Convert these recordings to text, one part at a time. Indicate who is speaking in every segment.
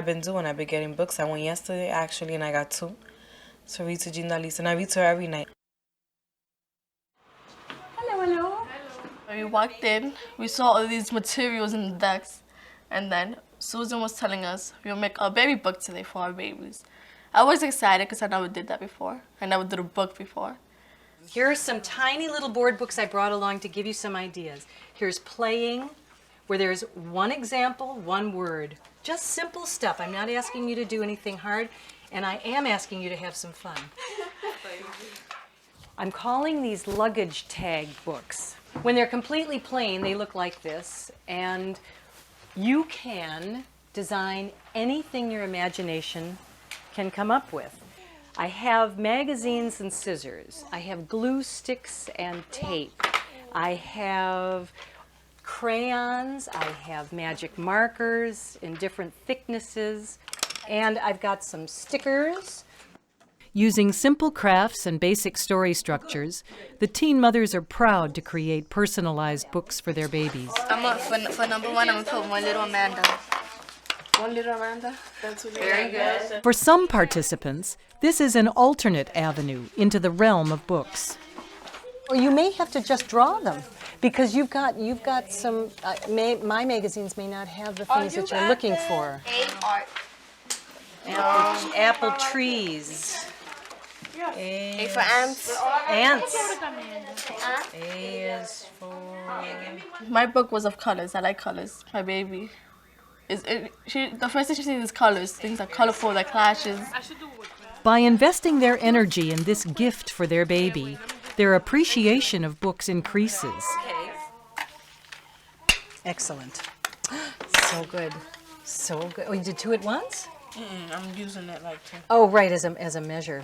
Speaker 1: I've been doing. I've been getting books. I went yesterday, actually, and I got 2 to read to Gina Lisa, and I read to her every night.
Speaker 2: Hello, hello.
Speaker 3: When we walked in, we saw all these materials in the decks, and then Susan was telling us we'll make a baby book today for our babies. I was excited because I never did that before. I never did a book before.
Speaker 2: Here are some tiny little board books I brought along to give you some ideas. Here's Playing, where there's one example, one word. Just simple stuff. I'm not asking you to do anything hard, and I am asking you to have some fun. I'm calling these luggage tag books. When they're completely plain, they look like this, and you can design anything your imagination can come up with. I have magazines and scissors. I have glue sticks and tape. I have crayons. I have magic markers in different thicknesses. And I've got some stickers.
Speaker 4: Using simple crafts and basic story structures, the teen mothers are proud to create personalized books for their babies.
Speaker 3: For number 1, I'm going to put One Little Amanda. One Little Amanda? That's very good.
Speaker 4: For some participants, this is an alternate avenue into the realm of books.
Speaker 2: Or you may have to just draw them, because you've got some, my magazines may not have the things that you're looking for.
Speaker 3: art.
Speaker 2: Apple trees.
Speaker 3: A for ants.
Speaker 2: Ants.
Speaker 1: A is for...
Speaker 3: My book was of colors. I like colors. My baby. The first thing she sees is colors. Things are colorful, like clashes.
Speaker 4: By investing their energy in this gift for their baby, their appreciation of books increases.
Speaker 2: Excellent. So good. So good. Oh, you did 2 at once?
Speaker 1: I'm using it like 2.
Speaker 2: Oh, right, as a measure.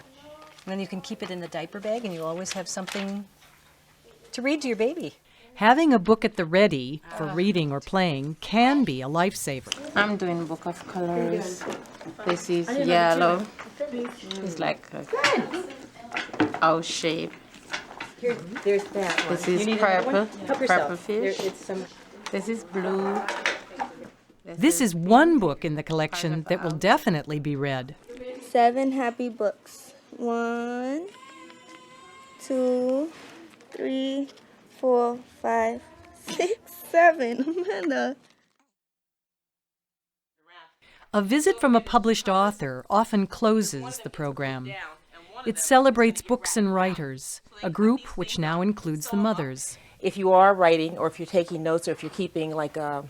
Speaker 2: And then you can keep it in the diaper bag, and you always have something to read to your baby.
Speaker 4: Having a book at the ready for reading or playing can be a lifesaver.
Speaker 5: I'm doing book of colors. This is yellow. It's like a owl shape.
Speaker 2: Here, there's that one.
Speaker 5: This is purple. Purple fish.
Speaker 2: Some...
Speaker 5: This is blue.
Speaker 4: This is one book in the collection that will definitely be read.
Speaker 6: 7 happy books. 1, 2, 3, 4, 5, 6, 7. Amanda.
Speaker 4: A visit from a published author often closes the program. It celebrates books and writers, a group which now includes the mothers.
Speaker 7: If you are writing, or if you're taking notes, or if you're keeping like a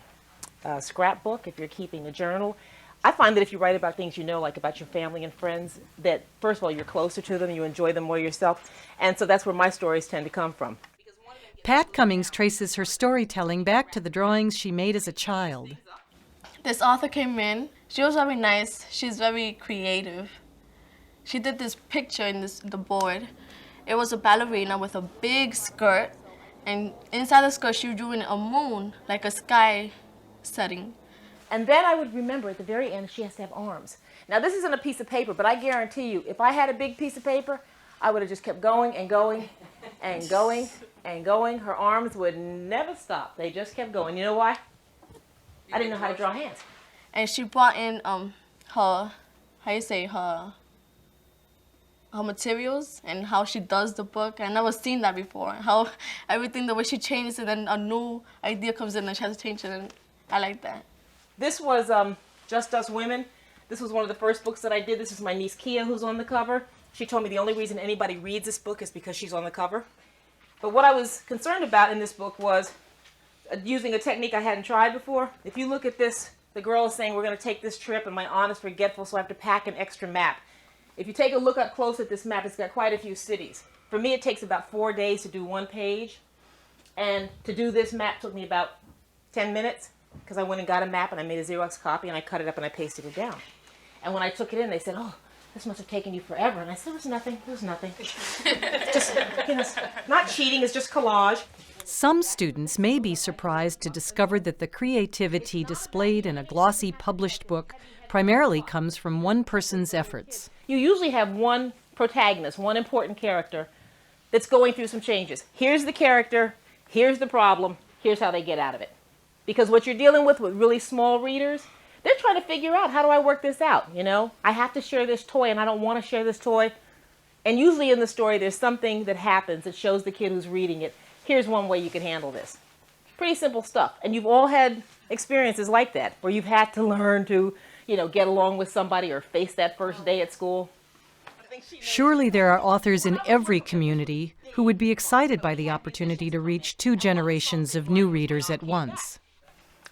Speaker 7: scrapbook, if you're keeping a journal, I find that if you write about things you know, like about your family and friends, that first of all, you're closer to them, you enjoy them more yourself, and so that's where my stories tend to come from.
Speaker 4: Pat Cummings traces her storytelling back to the drawings she made as a child.
Speaker 3: This author came in. She was very nice. She's very creative. She did this picture in the board. It was a ballerina with a big skirt, and inside the skirt she drew in a moon, like a sky setting.
Speaker 7: And then I would remember at the very end, she has to have arms. Now this isn't a piece of paper, but I guarantee you, if I had a big piece of paper, I would have just kept going and going and going and going. Her arms would never stop. They just kept going. You know why? I didn't know how to draw hands.
Speaker 3: And she brought in her materials and how she does the book. I never seen that before. How everything, the way she changes it, and a new idea comes in and she has to change it, and I like that.
Speaker 7: This was Just Us Women. This was one of the first books that I did. This is my niece Kia, who's on the cover. She told me the only reason anybody reads this book is because she's on the cover. But what I was concerned about in this book was using a technique I hadn't tried before. If you look at this, the girl is saying, we're going to take this trip, and my aunt is forgetful, so I have to pack an extra map. If you take a look up close at this map, it's got quite a few cities. For me, it takes about 4 days to do 1 page. And to do this map took me about 10 minutes. Because I went and got a map and I made a Xerox copy and I cut it up and I pasted it down. And when I took it in, they said, oh, this must have taken you forever. And I said, it was nothing. It was nothing. Just, you know, not cheating, it's just collage.
Speaker 4: Some students may be surprised to discover that the creativity displayed in a glossy published book primarily comes from one person's efforts.
Speaker 7: You usually have one protagonist, one important character that's going through some changes. Here's the character, here's the problem, here's how they get out of it. Because what you're dealing with really small readers, they're trying to figure out, how do I work this out, you know? I have to share this toy and I don't want to share this toy. And usually in the story, there's something that happens that shows the kid who's reading it, here's one way you can handle this. Pretty simple stuff. And you've all had experiences like that, where you've had to learn to, you know, get along with somebody or face that first day at school.
Speaker 4: Surely there are authors in every community who would be excited by the opportunity to reach 2 generations of new readers at once.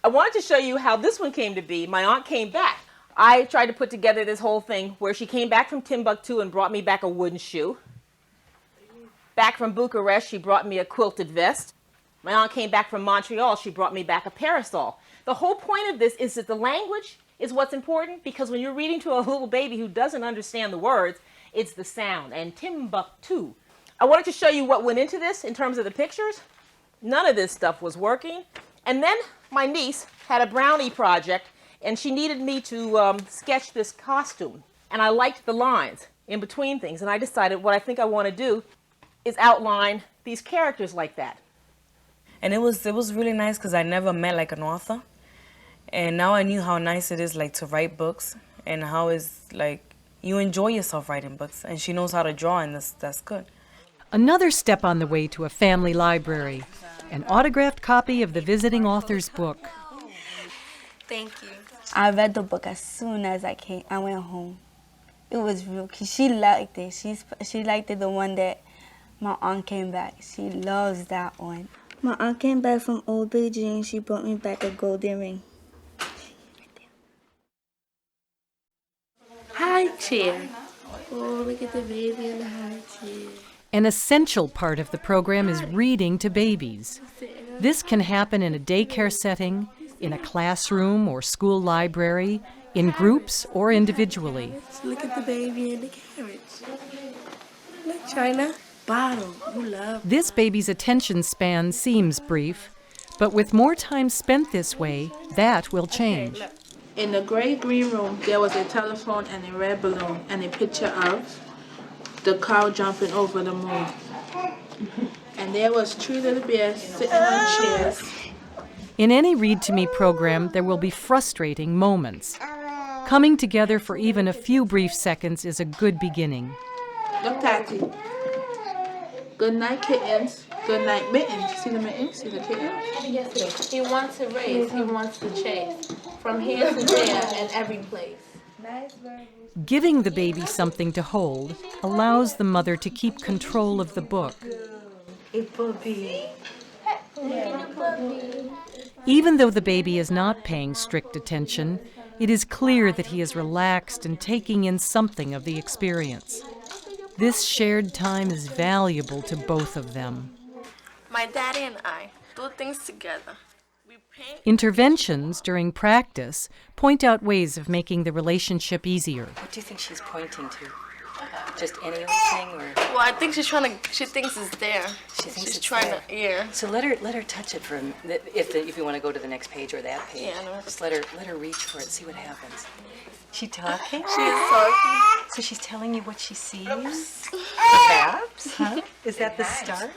Speaker 7: I wanted to show you how this one came to be. My aunt came back. I tried to put together this whole thing where she came back from Timbuktu and brought me back a wooden shoe. Back from Bucharest, she brought me a quilted vest. My aunt came back from Montreal, she brought me back a parasol. The whole point of this is that the language is what's important, because when you're reading to a little baby who doesn't understand the words, it's the sound. And Timbuktu. I wanted to show you what went into this in terms of the pictures. None of this stuff was working. And then my niece had a brownie project, and she needed me to sketch this costume. And I liked the lines in between things, and I decided what I think I want to do is outline these characters like that.
Speaker 1: And it was really nice because I never met like an author. And now I knew how nice it is like to write books, and how it's like you enjoy yourself writing books, and she knows how to draw, and that's good.
Speaker 4: Another step on the way to a family library, an autographed copy of the visiting author's book.
Speaker 6: Thank you. I read the book as soon as I went home. It was real cute. She liked it. She liked it, the one that my aunt came back. She loves that one. My aunt came back from Old Beijing. She brought me back a golden ring.
Speaker 8: High chair. Oh, look at the baby in the high chair.
Speaker 4: An essential part of the program is reading to babies. This can happen in a daycare setting, in a classroom or school library, in groups or individually.
Speaker 8: Look at the baby in the carriage. Look, China. Bottle. You love.
Speaker 4: This baby's attention span seems brief, but with more time spent this way, that will change.
Speaker 9: In the gray green room, there was a telephone and a red balloon and a picture of the cow jumping over the moon. And there was 3 little bears sitting on chairs.
Speaker 4: In any Read to Me program, there will be frustrating moments. Coming together for even a few brief seconds is a good beginning.
Speaker 9: Look, Tati. Good night, kittens. Good night, mittens. See the mittens? See the kittens?
Speaker 8: Yes, he wants to race. He wants to chase. From here to there and every place.
Speaker 4: Giving the baby something to hold allows the mother to keep control of the book. Even though the baby is not paying strict attention, it is clear that he is relaxed and taking in something of the experience. This shared time is valuable to both of them.
Speaker 3: My daddy and I do things together. We paint.
Speaker 4: Interventions during practice point out ways of making the relationship easier.
Speaker 2: What do you think she's pointing to? Just any old thing, or?
Speaker 3: Well, I think she thinks it's there. She's trying to, yeah.
Speaker 2: So let her touch it for a minute, if you want to go to the next page or that page.
Speaker 3: Yeah, no.
Speaker 2: Just let her reach for it, see what happens. She talking?
Speaker 3: She is talking.
Speaker 2: So she's telling you what she sees? Perhaps? Huh? Is that the start?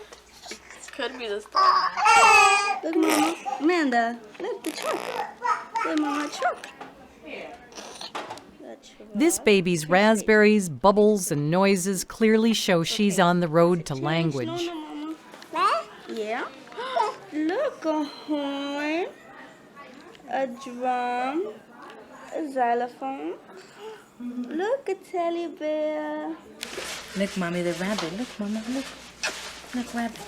Speaker 3: Could be the start.
Speaker 6: Look, Mama. Amanda, look, the truck. Look, Mama, truck.
Speaker 4: This baby's raspberries, bubbles, and noises clearly show she's on the road to language.
Speaker 6: Yeah. Look, a horn, a drum, a xylophone. Look, a teddy bear.
Speaker 1: Look, Mommy, the rabbit. Look, Mama, look. Look, rabbit.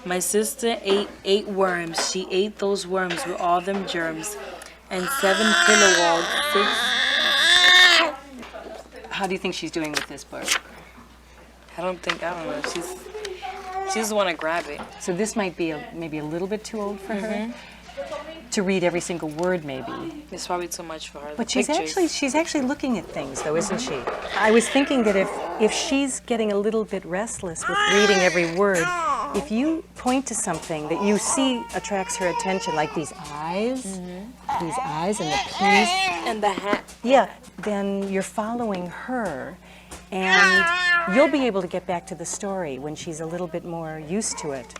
Speaker 1: My sister ate 8 worms. She ate those worms with all them germs. And 7 pillow walls. 6.
Speaker 2: How do you think she's doing with this book?
Speaker 1: I don't know. She just want to grab it.
Speaker 2: So this might be maybe a little bit too old for her to read every single word, maybe.
Speaker 1: It's probably too much for her.
Speaker 2: But she's actually looking at things, though, isn't she? I was thinking that if she's getting a little bit restless with reading every word, if you point to something that you see attracts her attention, like these eyes and the piece
Speaker 1: and the hat.
Speaker 2: Yeah, then you're following her, and you'll be able to get back to the story when she's a little bit more used to it.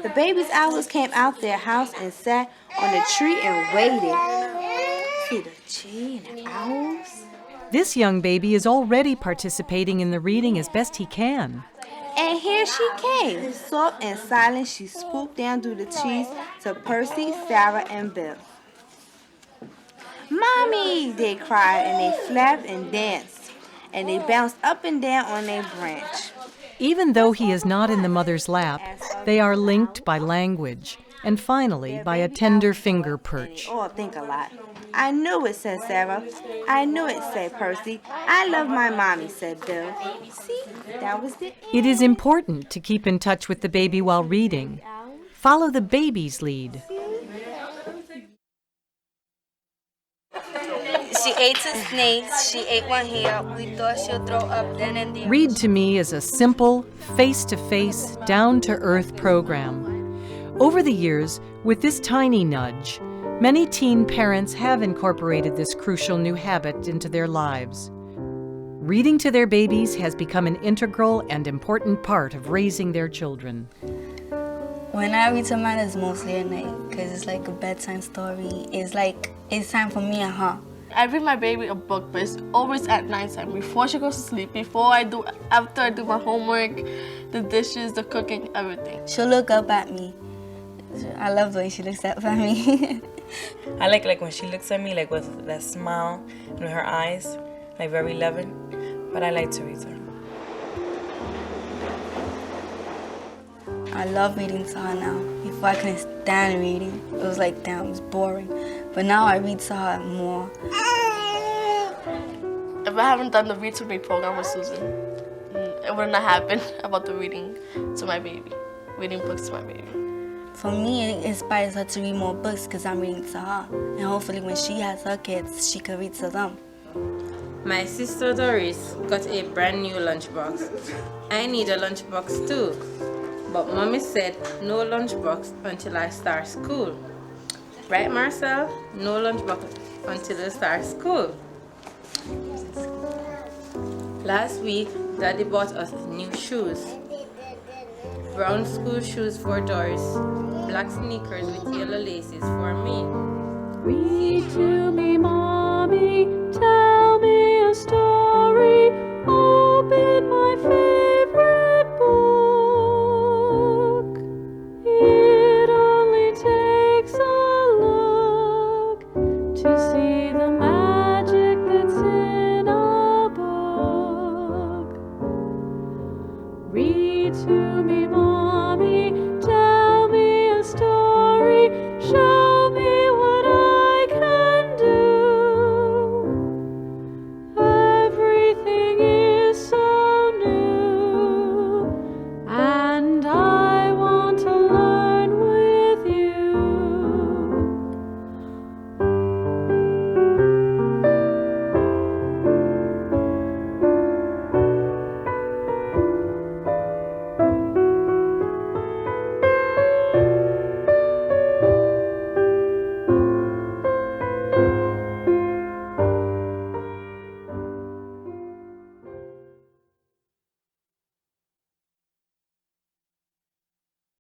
Speaker 6: The baby's owls came out their house and sat on the tree and waited. see the tree and the owls.
Speaker 4: This young baby is already participating in the reading as best he can.
Speaker 6: And here she came. Soft and silent, she swooped down through the trees to Percy, Sarah, and Bill. Mommy, they cried, and they flapped and danced, and they bounced up and down on their branch.
Speaker 4: Even though he is not in the mother's lap, they are linked by language, and finally by a tender finger perch.
Speaker 6: Oh, think a lot. I knew it, said Sarah. I knew it, said Percy. I love my mommy, said Bill. See, that was the end.
Speaker 4: It is important to keep in touch with the baby while reading. Follow the baby's lead.
Speaker 6: She ate some snakes. She ate one here. We thought she'll throw up then and there.
Speaker 4: Read to Me is a simple, face-to-face, down-to-earth program. Over the years, with this tiny nudge, many teen parents have incorporated this crucial new habit into their lives. Reading to their babies has become an integral and important part of raising their children.
Speaker 6: When I read to mine, it's mostly at night because it's like a bedtime story. It's time for me and her.
Speaker 3: I read my baby a book, but it's always at nighttime, before she goes to sleep, after I do my homework, the dishes, the cooking, everything.
Speaker 6: She'll look up at me. I love the way she looks up at me.
Speaker 1: I like when she looks at me, like with that smile and with her eyes, like very loving. But I like to read to her.
Speaker 6: I love reading to her now. Before I couldn't stand reading. It was like, damn, it was boring. But now I read to her more.
Speaker 3: If I haven't done the Read to Me program with Susan, it wouldn't have happened about the reading to my baby, reading books to my baby.
Speaker 6: For me, it inspires her to read more books because I'm reading to her. And hopefully when she has her kids, she can read to them.
Speaker 5: My sister Doris got a brand new lunchbox. I need a lunchbox too. But Mommy said no lunchbox until I start school. Right, Marcel? No lunchbox until I start school. Last week, Daddy bought us new shoes. Brown school shoes for Doris, black sneakers with yellow laces for me.
Speaker 4: Read to me, Mommy,